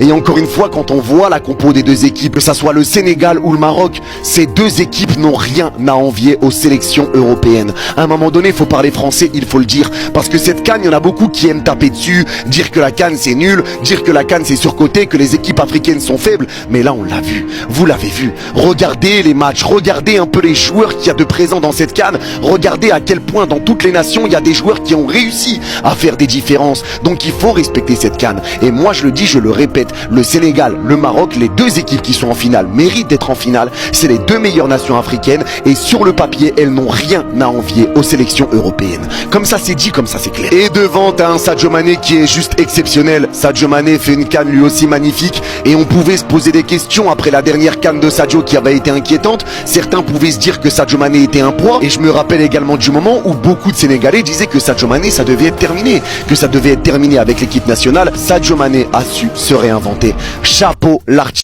Et encore une fois, quand on voit la compo des deux équipes, que ça soit le Sénégal ou le Maroc, ces deux équipes n'ont rien à envier aux sélections européennes. À un moment donné, il faut parler français, il faut le dire. Parce que cette CAN, il y en a beaucoup qui aiment taper dessus, dire que la CAN c'est nul, dire que la CAN c'est surcoté, que les équipes africaines sont faibles. Mais là, on l'a vu. Vous l'avez vu. Regardez les matchs, regardez un peu les joueurs qu'il y a de présents dans cette CAN. Regardez à quel point dans toutes les nations, il y a des joueurs qui ont réussi à faire des différences. Donc il faut respecter cette CAN. Et moi, je le dis, je le répète. Le Sénégal, le Maroc, les deux équipes qui sont en finale méritent d'être en finale. C'est les deux meilleures nations africaines et sur le papier, elles n'ont rien à envier aux sélections européennes. Comme ça, c'est dit, comme ça, c'est clair. Et devant, t'as un Sadio Mané qui est juste exceptionnel. Sadio Mané fait une CAN lui aussi magnifique et on pouvait se poser des questions après la dernière CAN de Sadio qui avait été inquiétante. Certains pouvaient se dire que Sadio Mané était un poids et je me rappelle également du moment où beaucoup de Sénégalais disaient que Sadio Mané, ça devait être terminé, que ça devait être terminé avec l'équipe nationale. Sadio Mané a su se réinventer. Chapeau l'artiste.